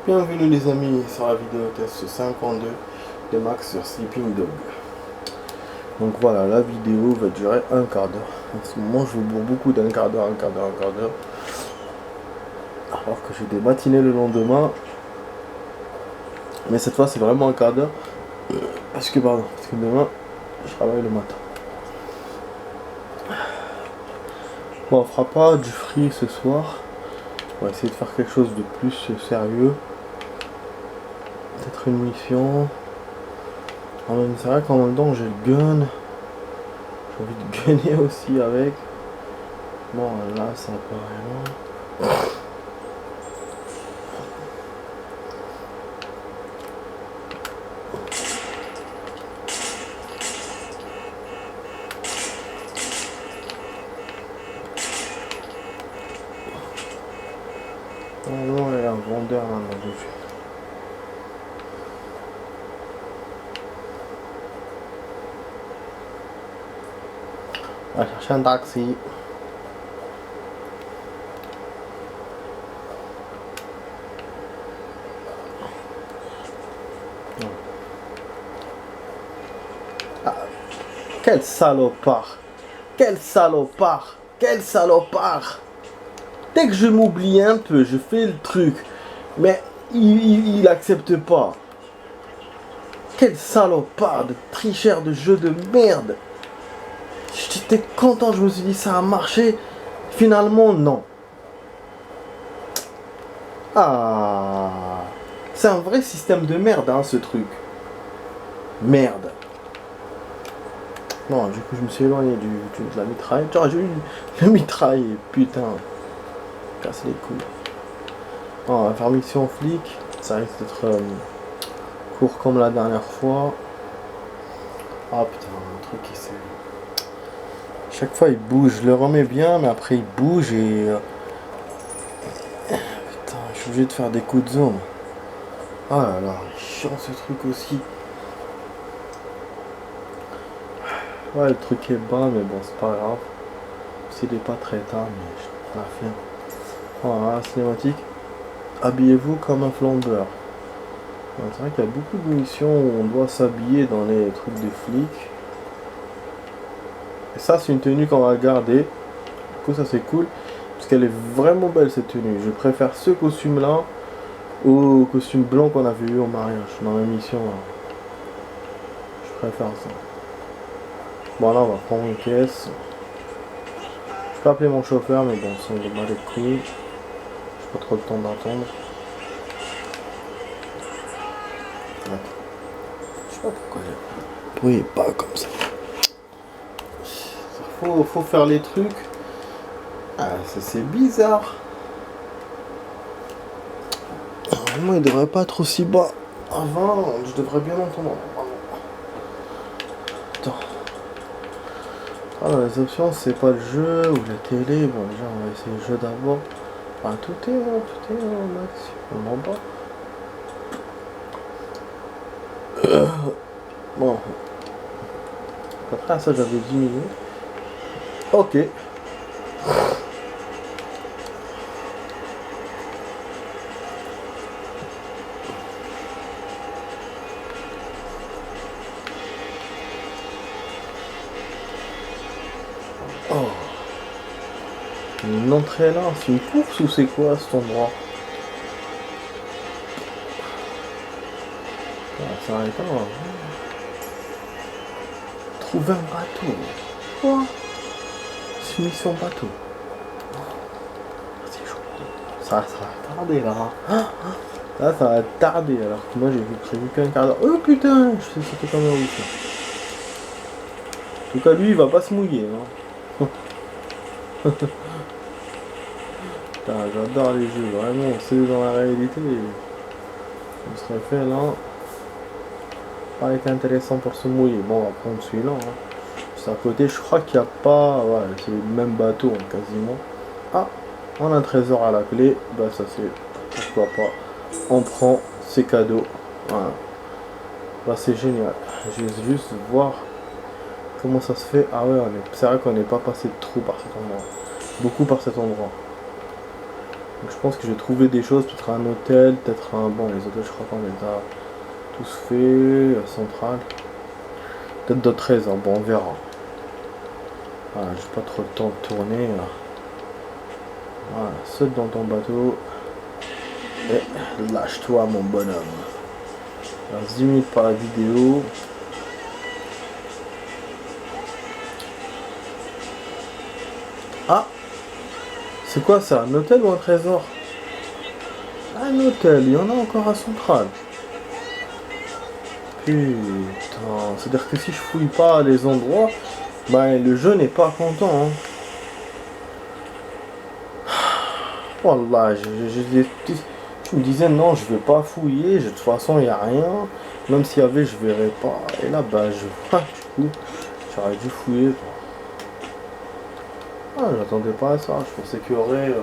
Bienvenue les amis sur la vidéo test 52 de Max sur Sleeping Dog. Donc voilà, la vidéo va durer un quart d'heure. En ce moment je vous bourre beaucoup d'un quart d'heure, un quart d'heure, un quart d'heure. Alors que j'ai des matinées le lendemain. Mais cette fois c'est vraiment un quart d'heure. Parce que demain je travaille le matin. Bon, on fera pas du free ce soir. On va essayer de faire quelque chose de plus sérieux. Peut-être une mission. C'est vrai qu'en même temps j'ai le gun. J'ai envie de gunner aussi avec. Bon là ça paraît loin. Non, il y a un vendeur là dans le jeu. On va chercher un taxi. Ah, quel salopard! Quel salopard! Quel salopard! Dès que je m'oublie un peu, je fais le truc. Mais il accepte pas. Quel salopard de tricheur de jeu de merde! J'étais content, je me suis dit ça a marché. Finalement, non. Ah, c'est un vrai système de merde, hein, ce truc. Merde. Non, du coup, je me suis éloigné de la mitraille. Genre, j'ai eu le mitraille, putain. Casse les couilles. Oh, on va faire mission flic. Ça risque d'être court comme la dernière fois. Ah putain, le truc il s'est... Chaque fois il bouge, je le remets bien, mais après il bouge et... Putain, je suis obligé de faire des coups de zone. Ah là là, il est chiant ce truc aussi. Ouais, le truc est bas, mais bon, c'est pas grave. S'il est pas très tard, mais je la flemme. Voilà, cinématique. Habillez-vous comme un flambeur. C'est vrai qu'il y a beaucoup de missions où on doit s'habiller dans les trucs de flics. Et ça, c'est une tenue qu'on va garder. Du coup, ça c'est cool. Parce qu'elle est vraiment belle cette tenue. Je préfère ce costume-là au costume blanc qu'on avait eu au mariage dans la mission. Là. Je préfère ça. Bon, là, on va prendre une caisse. Je peux appeler mon chauffeur, mais bon, ça me bat les couilles. J'ai pas trop le temps d'attendre. Je sais pas pourquoi j'ai... Oui, pas comme ça. Faut faire les trucs. Ah, c'est bizarre. Normalement, il devrait pas être aussi bas. Avant, je devrais bien entendre. Attends. Ah, dans les options, c'est pas le jeu ou la télé. Bon, déjà, on va essayer le jeu d'abord. Enfin, tout est au maximum en bas. Bon. Après ça, j'avais diminué. Ok. Oh. Une entrée là, c'est une course ou c'est quoi cet endroit? Ça arrête pas. Trouver un bateau. Quoi? C'est une mission bateau. C'est chaud. Ça va tarder là. Là, ça va tarder alors que moi j'ai prévu qu'un quart d'heure. Oh putain, je sais c'était comme un ouf. En tout cas, lui il va pas se mouiller. Hein. Putain, j'adore les jeux, vraiment, c'est dans la réalité. On serait fait là. Pas été intéressant pour se mouiller. Bon, on va prendre celui-là. Hein. Juste à côté, je crois qu'il n'y a pas. Ouais, c'est le même bateau hein, quasiment. Ah, on a un trésor à la clé. Bah, ça c'est. Pourquoi pas. On prend ces cadeaux. Voilà. Bah, c'est génial. Je vais juste voir comment ça se fait. Ah, ouais, c'est vrai qu'on n'est pas passé trop par cet endroit. Beaucoup par cet endroit. Donc je pense que je vais trouver des choses, peut-être un hôtel, peut-être un... Bon, les hôtels, je crois qu'on les a tous faits, central. Peut-être d'autres trésors, bon, on verra. Voilà, j'ai pas trop le temps de tourner. Là. Voilà, saute dans ton bateau. Et lâche-toi, mon bonhomme. Alors, 10 minutes par la vidéo. Ah! C'est quoi ça? Un hôtel ou un trésor? Un hôtel, il y en a encore à Centrale. Putain, c'est-à-dire que si je fouille pas les endroits, bah le jeu n'est pas content. Hein. Wallah, je me disais non, je vais pas fouiller, de toute façon il n'y a rien. Même s'il y avait, je verrais pas. Et là, bah je vois, du coup, j'aurais dû fouiller. Ah, j'attendais pas à ça, je pensais qu'il y aurait...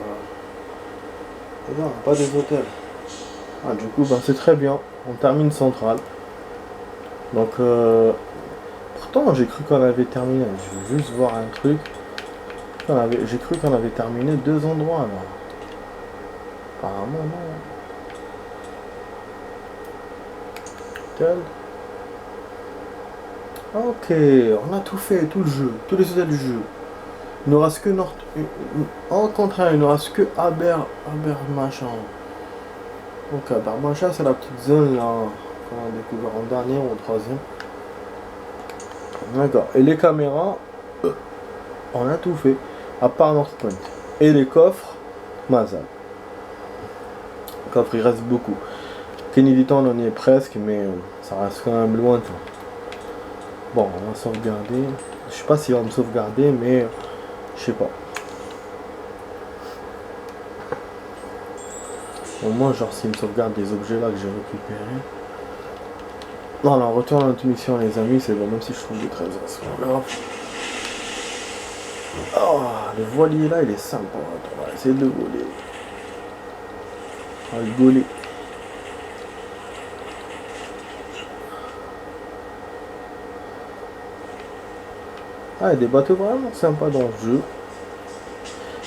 Non, pas des hôtels. Ah, du coup, bah c'est très bien, on termine Centrale. Donc, pourtant j'ai cru qu'on avait terminé, je veux juste voir un truc. J'ai cru qu'on avait terminé 2 endroits là. Apparemment non. Tel. Ok, on a tout fait, tout le jeu, tous les hôtels du jeu. Il ne reste que Nord. En contraire, il ne reste que Aber machin. Donc Aber machin, c'est la petite zone là qu'on a découvert en dernier ou en troisième. D'accord. Et les caméras, on a tout fait. À part North Point. Et les coffres, Mazal. Les coffres, il reste beaucoup. Kennedy Town, on y est presque, mais ça reste quand même lointain. Bon, on va sauvegarder. Je sais pas s'il va me sauvegarder, mais je sais pas. Au moins, genre, s'il me sauvegarde des objets là que j'ai récupérés. Non, là, on retourne à notre mission, les amis, c'est bon, même si je trouve des trésors, c'est pas grave. Oh, le voilier là, il est sympa. On va essayer de le voler. On va le voler. Ah, il y a des bateaux vraiment sympas dans le jeu.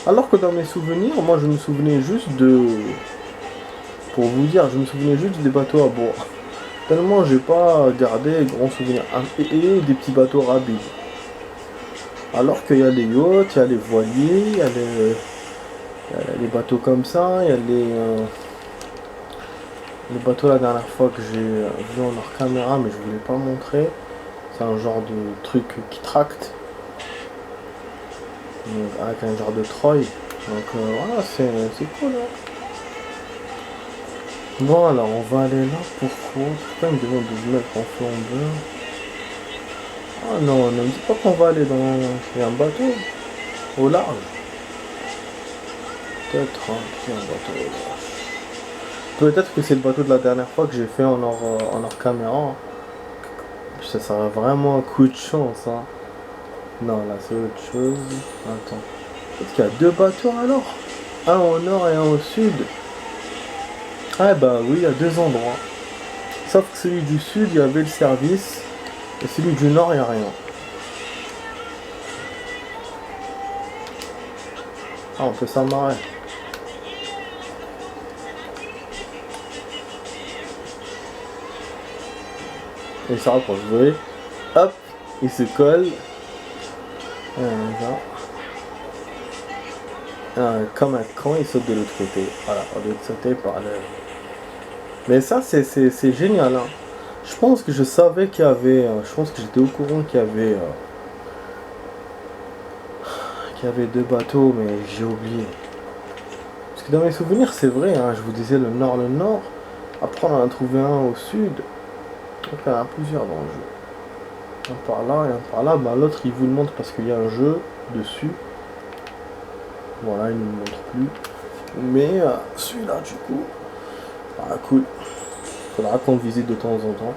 Alors que dans mes souvenirs, moi je me souvenais juste de... Pour vous dire, je me souvenais juste des bateaux à bois. Tellement j'ai pas gardé grands souvenirs. Et des petits bateaux rapides. Alors qu'il y a les yachts, il y a les voiliers, il y a les bateaux comme ça, il y a les bateaux la dernière fois que j'ai vu en hors caméra, mais je voulais pas montrer. C'est un genre de truc qui tracte. Donc, avec un genre de Troy. Donc voilà, c'est cool. Hein. Bon alors on va aller là. Pourquoi il me demande de se mettre en flambeur? Ah non, ne me dis pas qu'on va aller dans... Il y a un bateau au large. Peut-être un bateau au large. Peut-être que c'est le bateau de la dernière fois que j'ai fait en hors caméra. Ça serait vraiment un coup de chance. Hein. Non, là c'est autre chose. Attends. Peut-être qu'il y a 2 bateaux alors? Un au nord et un au sud. Ah bah oui, il y a 2 endroits. Sauf que celui du sud, il y avait le service. Et celui du nord, il n'y a rien. Ah, on peut s'amarrer. Et ça rapproche, vous voyez. Hop, il se colle. Comme un con, il saute de l'autre côté. Voilà, au lieu de sauter par le... Mais ça, c'est génial. Hein. Je pense que je savais qu'il y avait... je pense que j'étais au courant qu'il y avait... qu'il y avait 2 bateaux, mais j'ai oublié. Parce que dans mes souvenirs, c'est vrai. Hein, je vous disais le nord. Après, on en a trouvé un au sud. Donc, il y en a plusieurs dans le jeu. Un par là et un par là. Bah, l'autre, il vous le montre parce qu'il y a un jeu dessus. Voilà, il ne me montre plus. Mais celui-là, du coup... Ah, cool. Faudra qu'on visite de temps en temps.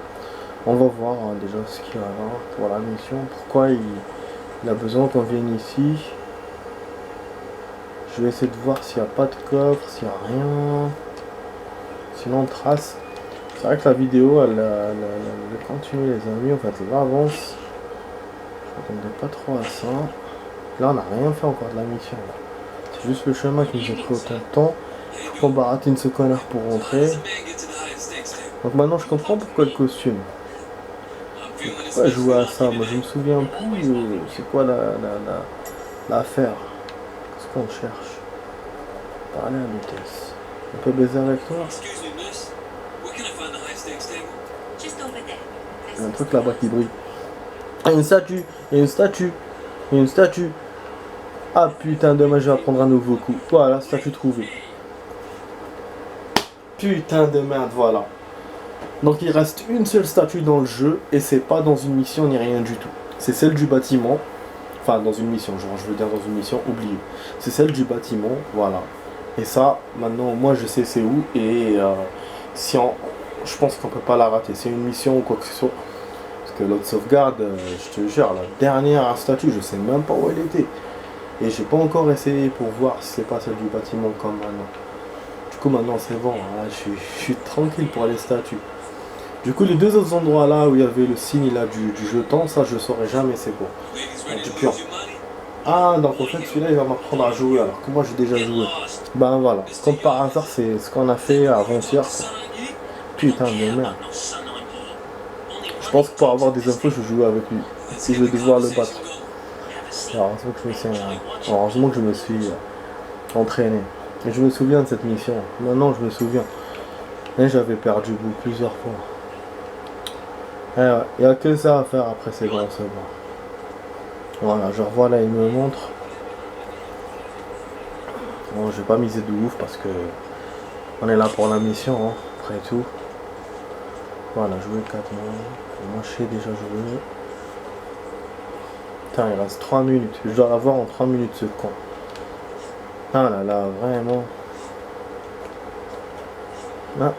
On va voir hein, déjà ce qu'il y a là pour la mission. Pourquoi il a besoin qu'on vienne ici. Je vais essayer de voir s'il n'y a pas de coffre, s'il n'y a rien. Sinon, on trace. C'est vrai que la vidéo, elle continue les amis. En fait, elle avance. Je m'attendais pas trop à ça. Là, on n'a rien fait encore de la mission. C'est juste le chemin qui nous a pris autant de temps. Faut qu'on baratine ce connard pour rentrer. Donc maintenant je comprends pourquoi le costume. Pourquoi jouer à ça? Moi je me souviens plus c'est quoi l'affaire. Qu'est-ce qu'on cherche? Parler à l'hôtesse. On peut baiser avec toi? Il y a un truc là-bas qui brille. Ah, une statue! Il y a une statue! Il y a une statue! Ah putain, demain je vais apprendre un nouveau coup. Voilà, statue trouvée. Putain de merde, voilà. Donc il reste une seule statue dans le jeu et c'est pas dans une mission ni rien du tout. C'est celle du bâtiment. Enfin dans une mission, genre je veux dire dans une mission, oubliez. C'est celle du bâtiment, voilà. Et ça, maintenant moi je sais c'est où et si on... je pense qu'on peut pas la rater. C'est une mission ou quoi que ce soit. Parce que l'autre sauvegarde, je te jure, la dernière statue, je sais même pas où elle était. Et j'ai pas encore essayé pour voir si c'est pas celle du bâtiment comme maintenant. Du coup maintenant c'est bon, hein, je suis tranquille pour les statues. Du coup les deux autres endroits là où il y avait le signe là du jeton, ça je saurais jamais c'est quoi. Du pion. Ah donc en fait celui-là il va m'apprendre à jouer alors que moi j'ai déjà joué. Ben voilà, comme par hasard c'est ce qu'on a fait avant-hier. Putain de merde. Je pense que pour avoir des infos je vais jouer avec lui. Si je vais devoir le battre. Heureusement que je me suis entraîné. Et je me souviens de cette mission. Maintenant, je me souviens. Et j'avais perdu plusieurs fois. Il n'y a que ça à faire après, c'est bon, c'est bon. Voilà, je revois là, il me montre. Bon, je vais pas miser de ouf parce que on est là pour la mission, hein, après tout. Voilà, jouer 4 mois. Moi, je sais déjà jouer. Putain, il reste 3 minutes. Je dois l'avoir en 3 minutes, ce con. Ah là là, vraiment. Ah.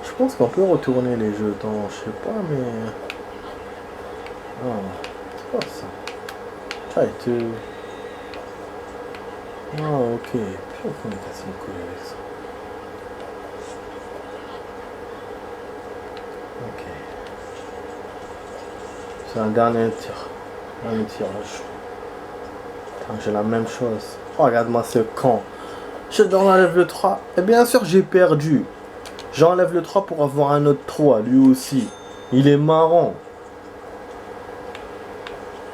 Je pense qu'on peut retourner les jetons, je sais pas, mais... Ah, c'est pas ça. Ça a été... Ah, ok. Puis on est cassé le couille avec ça. Ok. C'est un dernier tir. Dernier tirage. Putain, j'ai la même chose. Oh, regarde-moi ce con. Je enlève le 3. Et bien sûr, j'ai perdu. J'enlève le 3 pour avoir un autre 3, lui aussi. Il est marrant.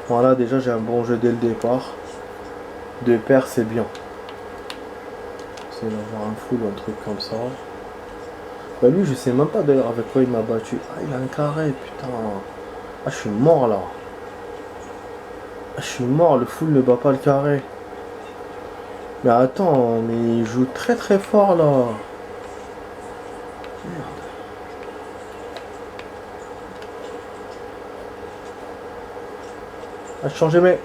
Voilà, déjà j'ai un bon jeu dès le départ. Deux paires, c'est bien. C'est d'avoir un full ou un truc comme ça. Bah lui, je sais même pas d'ailleurs avec quoi il m'a battu. Ah, il a un carré, putain. Ah, je suis mort là. Ah, je suis mort, le full ne bat pas le carré. Mais attends, mais il joue très très fort là. Merde. Ah, je changeais mes...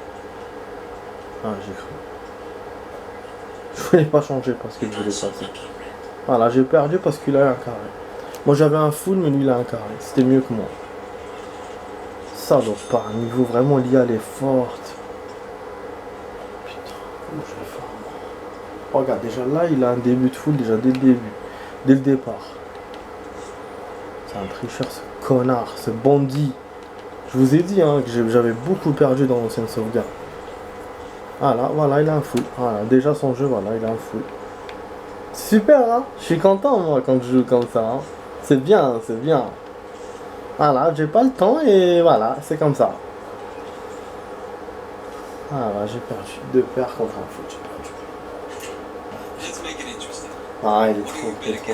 Ah, j'ai cru. Je voulais pas changer parce que je voulais passer. Voilà, j'ai perdu parce qu'il a un carré. Moi j'avais un full, mais lui il a un carré. C'était mieux que moi. Ça doit pas. Un niveau vraiment l'IA elle est forte. Putain, comment je vais faire moi? Oh, regarde, déjà là il a un début de full déjà dès le début. Dès le départ. C'est un tricheur ce connard, ce bandit. Je vous ai dit hein, que j'avais beaucoup perdu dans l'ancienne sauvegarde. Voilà, voilà, il a un full. Voilà, déjà son jeu, voilà, il a un full. Super, hein? Je suis content, moi, quand je joue comme ça. Hein. C'est bien, c'est bien. Voilà, j'ai pas le temps et voilà, c'est comme ça. Voilà, j'ai perdu. Deux paires contre un foot, j'ai perdu. Ah, il est trop, il est trop.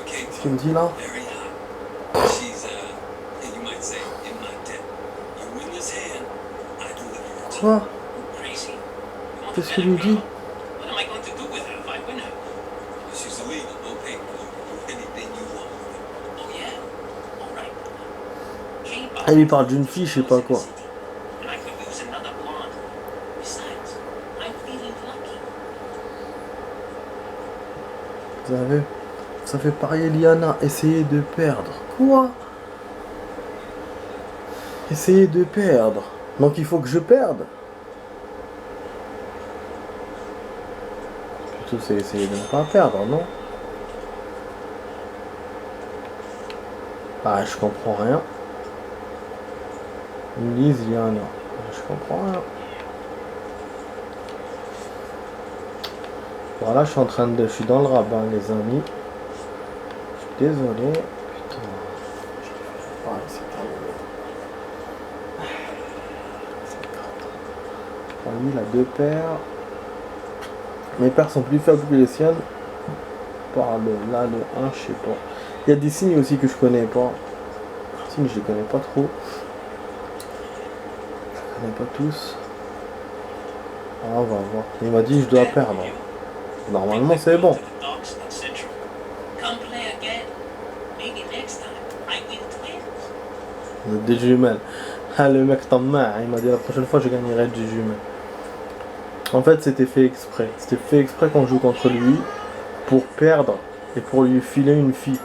Qu'est-ce qu'il me dit là? Quoi? Qu'est-ce qu'il lui dit? Ah, il lui parle d'une fille, je sais pas quoi. Vous avez... Ça fait parier Liana, essayer de perdre. Quoi? Essayer de perdre. Donc il faut que je perde. Plutôt c'est essayer de ne pas perdre, non? Ah, je comprends rien. Ils me disent il y a un an. Je comprends rien. Voilà, je suis dans le rabat, les amis. Je suis désolé. Putain. Ouais, c'est terminé. Lui, il a 2 paires. Mes paires sont plus faibles que les siennes. Par là, le 1, je sais pas. Il y a des signes aussi que je connais pas. Les signes, je les connais pas trop. Je connais pas tous. Ah, on va voir. Il m'a dit je dois perdre. Normalement, c'est bon. Des jumelles. Ah, le mec t'en main. Il m'a dit la prochaine fois, je gagnerai des jumelles. En fait, c'était fait exprès. C'était fait exprès qu'on joue contre lui pour perdre et pour lui filer une fille.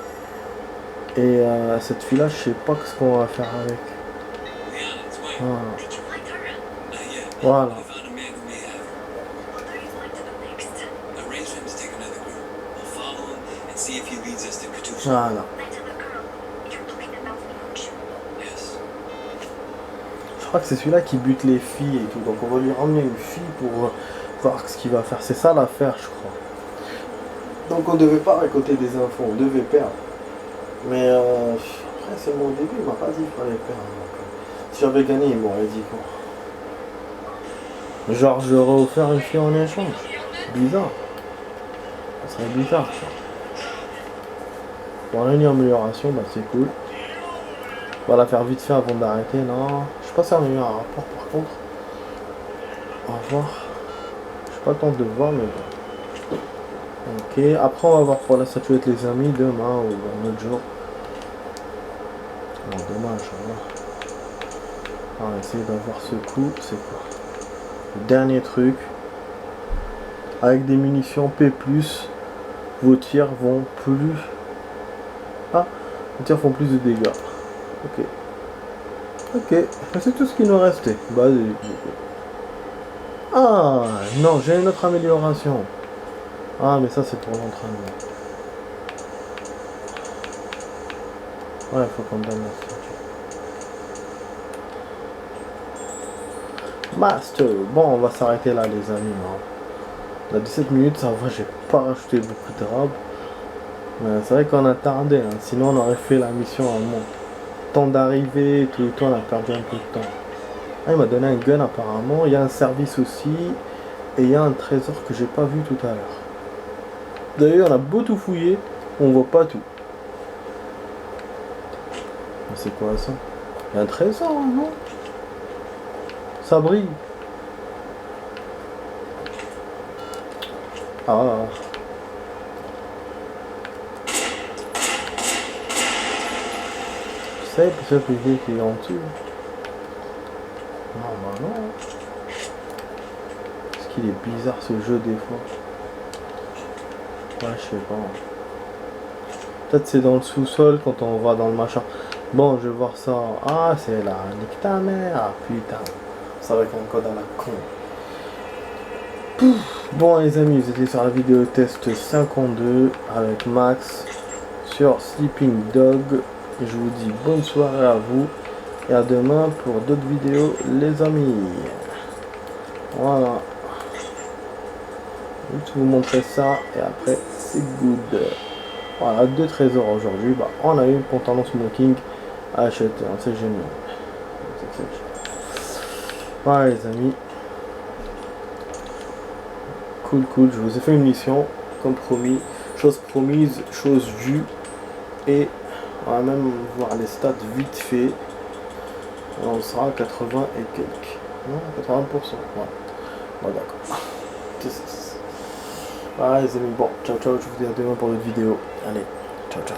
Et cette fille-là, je sais pas ce qu'on va faire avec. Voilà. Voilà. Voilà. Je crois que c'est celui-là qui bute les filles et tout. Donc on va lui ramener une fille pour voir ce qu'il va faire. C'est ça l'affaire, je crois. Donc on devait pas récolter des infos, on devait perdre. Mais après c'est mon début, il m'a pas dit qu'il fallait perdre. Donc, si j'avais gagné, il m'aurait dit quoi. Genre j'aurais offert une fille en échange. Bizarre. Ça serait bizarre ça. Bon, là, une amélioration, bah c'est cool. On va la faire vite fait avant d'arrêter. Non, je sais pas si on a eu un rapport par contre. On va voir. Je sais pas le temps de voir, mais bon. Ok, après on va voir pour la statuette les amis demain ou un autre jour. Non, demain, Inch'Allah. On va essayer d'avoir ce coup. C'est quoi? Le dernier truc. Avec des munitions P+, vos tirs vont plus... Ah, les tirs font plus de dégâts. Ok. Ok, c'est tout ce qui nous restait. Bah, ah, non, j'ai une autre amélioration. Ah, mais ça, c'est pour l'entraînement. Ouais, il faut qu'on donne la statue. Master. Bon, on va s'arrêter là, les amis. On a 17 minutes, ça va, j'ai pas rajouté beaucoup de robes. Mais c'est vrai qu'on a tardé, hein. Sinon on aurait fait la mission à mon temps d'arrivée et tout, on a perdu un peu de temps. Ah, il m'a donné un gun apparemment, il y a un service aussi, et il y a un trésor que j'ai pas vu tout à l'heure. D'ailleurs, on a beau tout fouiller, on voit pas tout. C'est quoi ça? Il y a un trésor, non? Ça brille. Ah. Tu sais, peut-être qu'il est en dessous. Non, bah non. Parce qu'il est bizarre ce jeu des fois. Ouais, je sais pas. Peut-être c'est dans le sous-sol quand on va dans le machin. Bon, je vais voir ça. Ah, c'est là. Nique ta mère. Ah, putain. Ça va être un code à la con. Pouf. Bon, les amis, vous étiez sur la vidéo test 52 avec Max sur Sleeping Dog. Je vous dis bonne soirée à vous. Et à demain pour d'autres vidéos, les amis. Voilà. Je vais vous montrer ça. Et après, c'est good. Voilà, 2 trésors aujourd'hui. Bah, on a eu une pantalon smoking à acheter. C'est génial. Voilà, les amis. Cool, cool. Je vous ai fait une mission, comme promis. Chose promise, chose vue. Et on va même voir les stats vite fait. On sera à 80 et quelques. Non, 80%. Ouais. Bon, d'accord. Voilà, les amis. Bon, ciao, ciao. Je vous dis à demain pour une vidéo. Allez, ciao, ciao.